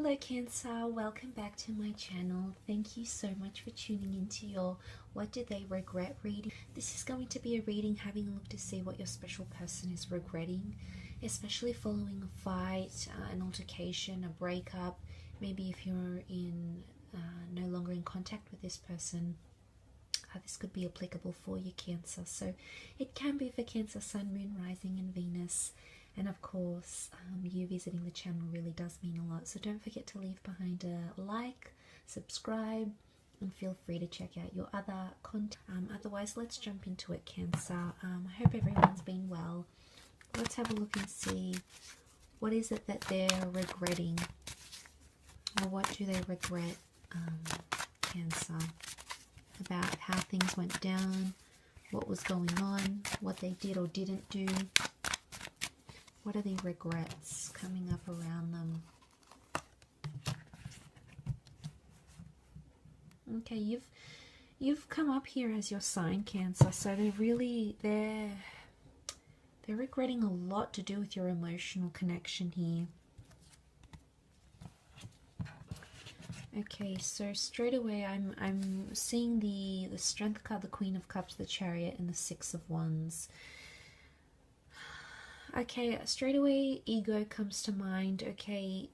Hello Cancer, welcome back to my channel. Thank you so much for tuning into your What Do They Regret reading. This is going to be a reading having a look to see what your special person is regretting, especially following a fight, an altercation, a breakup. Maybe if you're no longer in contact with this person, this could be applicable for you, Cancer. So it can be for Cancer, Sun, Moon, Rising and Venus. And of course, you visiting the channel really does mean a lot. So don't forget to leave behind a like, subscribe, and feel free to check out your other content. Otherwise, let's jump into it, Cancer. I hope everyone's been well. Let's have a look and see what is it that they're regretting, or what do they regret, Cancer, about how things went down, what was going on, what they did or didn't do. What are the regrets coming up around them? Okay, you've come up here as your sign, Cancer. So they're regretting a lot to do with your emotional connection here. Okay, so straight away I'm seeing the Strength card, the Queen of Cups, the Chariot, and the Six of Wands. Okay, straight away ego comes to mind. Okay,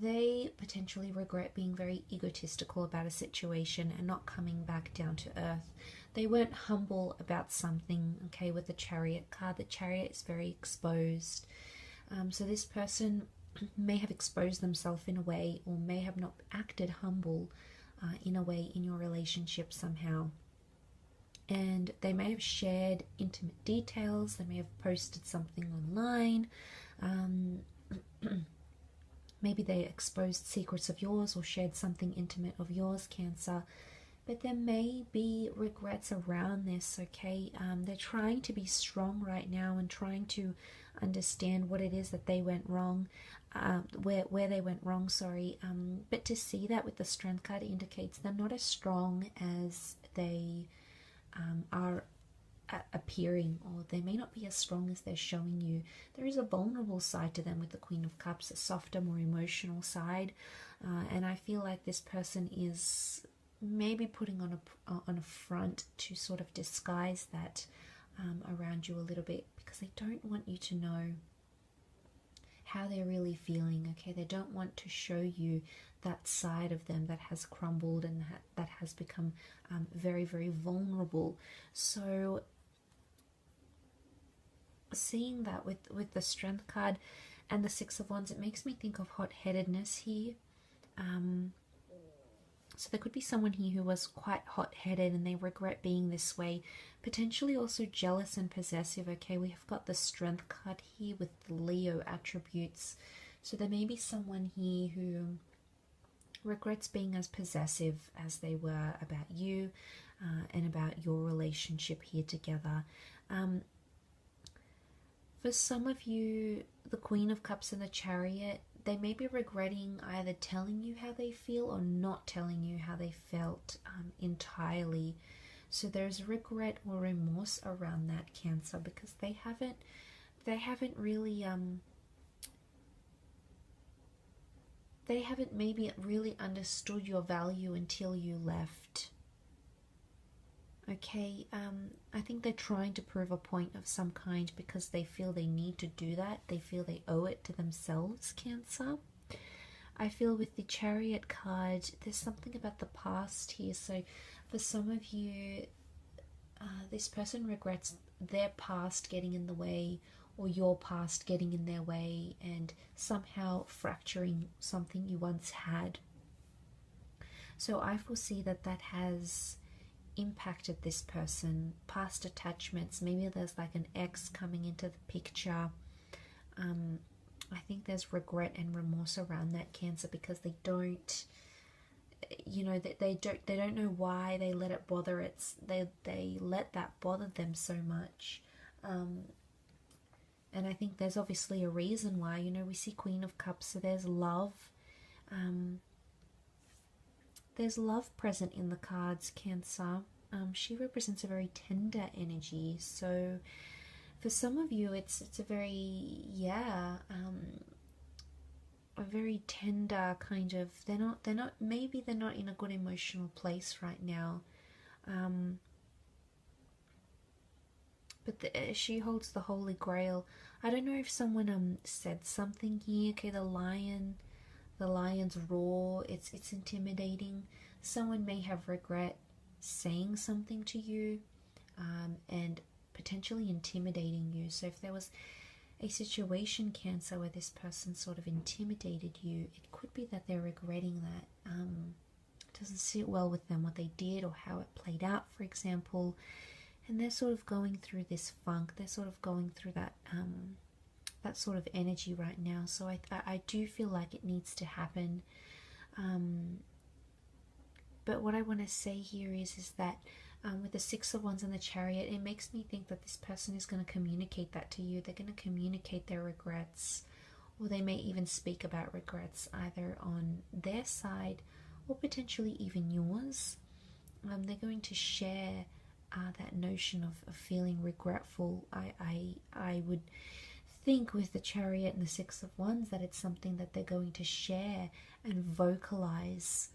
they potentially regret being very egotistical about a situation and not coming back down to earth. They weren't humble about something. Okay, with the Chariot card, the Chariot is very exposed. So this person may have exposed themselves in a way, or may have not acted humble in a way in your relationship somehow. And they may have shared intimate details, they may have posted something online, maybe they exposed secrets of yours or shared something intimate of yours, Cancer. But there may be regrets around this, okay? They're trying to be strong right now and trying to understand what it is that they went wrong, where they went wrong, sorry. But to see that with the Strength card indicates they're not as strong as they are appearing, or they may not be as strong as they're showing you. There is a vulnerable side to them with the Queen of Cups, a softer, more emotional side, and I feel like this person is maybe putting on a front to sort of disguise that around you a little bit, because they don't want you to know how they're really feeling. Okay, they don't want to show you that side of them that has crumbled and that has become very, very vulnerable. So seeing that with the Strength card and the Six of Wands, it makes me think of hot-headedness here. So there could be someone here who was quite hot-headed and they regret being this way. Potentially also jealous and possessive. Okay, we have got the Strength card here with the Leo attributes. So there may be someone here who regrets being as possessive as they were about you and about your relationship here together. For some of you, the Queen of Cups and the Chariot, they may be regretting either telling you how they feel or not telling you how they felt entirely. So there's regret or remorse around that, Cancer, because they haven't really they haven't maybe really understood your value until you left. Okay, I think they're trying to prove a point of some kind because they feel they need to do that. They feel they owe it to themselves, Cancer. I feel with the Chariot card, there's something about the past here. So for some of you, this person regrets their past getting in the way, or your past getting in their way and somehow fracturing something you once had. So I foresee that has impacted this person. Past attachments, maybe there's like an ex coming into the picture. I think there's regret and remorse around that, Cancer, because they don't, you know, they don't know why they let it bother. They let that bother them so much. And I think there's obviously a reason why. You know, we see Queen of Cups, so there's love. There's love present in the cards, Cancer. She represents a very tender energy. So for some of you, it's a very, a very tender kind of, maybe they're not in a good emotional place right now. But she holds the Holy Grail. I don't know if someone said something here. Okay, the lion's roar, it's intimidating. Someone may have regret saying something to you, and potentially intimidating you. So if there was a situation, Cancer, where this person sort of intimidated you, it could be that they're regretting that. It doesn't sit well with them what they did or how it played out, for example. And they're sort of going through this funk. They're sort of going through that that sort of energy right now. So I do feel like it needs to happen. But what I want to say here is that with the Six of Wands and the Chariot, it makes me think that this person is going to communicate that to you. They're going to communicate their regrets, or they may even speak about regrets either on their side or potentially even yours. They're going to share that notion of feeling regretful. I would think with the Chariot and the Six of Wands that it's something that they're going to share and vocalize,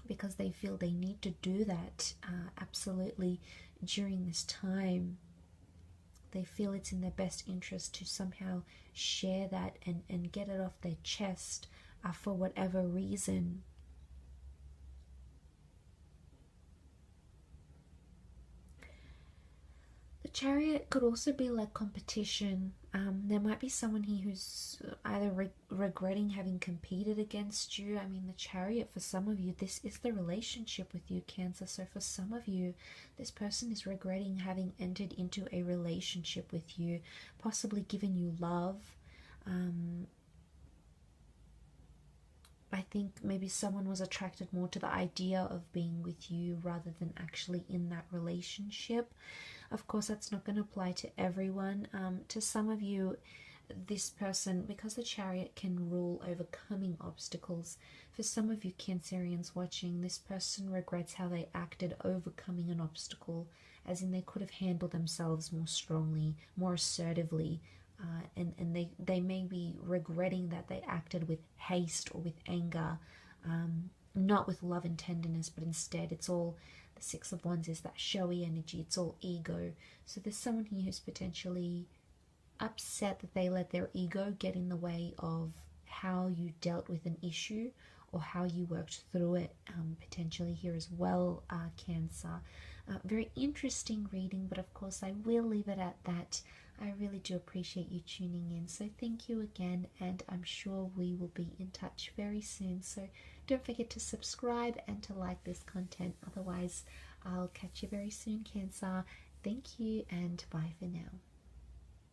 because they feel they need to do that absolutely during this time. They feel it's in their best interest to somehow share that and get it off their chest for whatever reason. The Chariot could also be like competition. There might be someone here who's either regretting having competed against you. I mean, the Chariot, for some of you, this is the relationship with you, Cancer. So for some of you, this person is regretting having entered into a relationship with you, possibly given you love. I think maybe someone was attracted more to the idea of being with you rather than actually in that relationship. Of course, that's not going to apply to everyone. To some of you, this person, because the Chariot can rule overcoming obstacles, for some of you Cancerians watching, this person regrets how they acted overcoming an obstacle, as in they could have handled themselves more strongly, more assertively, and they may be regretting that they acted with haste or with anger, not with love and tenderness, but instead it's all, the Six of Wands is that showy energy, it's all ego. So there's someone here who's potentially upset that they let their ego get in the way of how you dealt with an issue or how you worked through it, potentially here as well, Cancer. Very interesting reading, but of course I will leave it at that. I really do appreciate you tuning in, so thank you again, and I'm sure we will be in touch very soon. So don't forget to subscribe and to like this content. Otherwise, I'll catch you very soon, Cancer. Thank you, and bye for now.